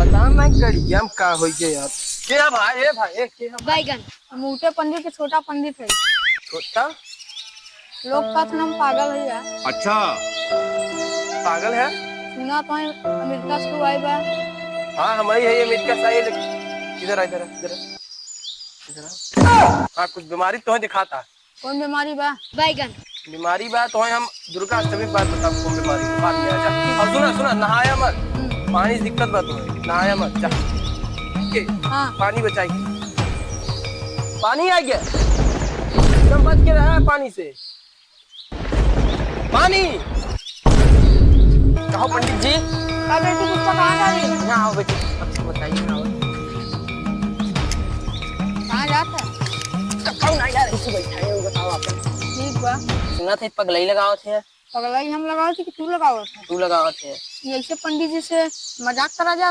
पता ना गड़िया में का होई के यार। के भाई ए भाई के बैगन मोटे पंडित के छोटा पंडित है। छोटा लोग कहते हम पागल है यार। अच्छा पागल है। सुना तो है अमेरिका से आई बा। हाँ हमारी है ये अमेरिका से आई है, लेकिन इधर आ इधर आ, इधर आ, इधर आ। हाँ कुछ बीमारी तो है दिखाता। कौन बीमारी बा? बैगन बीमारी बा तो है हम दुर्गा अष्टमी के बाद बताओ कौन बीमारी है, बाद में आ जा। और सुना सुना नहाया मत, पानी से दिक्कत बा तुम्हें, नहाया मत जा। के हाँ पानी बचाई, पानी आ गया एकदम बच के रहा है पानी से। पानी कहो पंडित जी। का बेटी कुछ तो कहाँ जा रही है? यहाँ आओ बेटी, अच्छा बताइए ना। कहाँ जाता है? कौन आ यार इसे बैठा है वो बताओ आप। ठीक बा। सुना थे पगलई लगाओ थे। पगलाई हम लगाओ थी कि तू लगाओ था? तू लगाओ थे। ये ऐसे पंडित जी से मजाक करा जा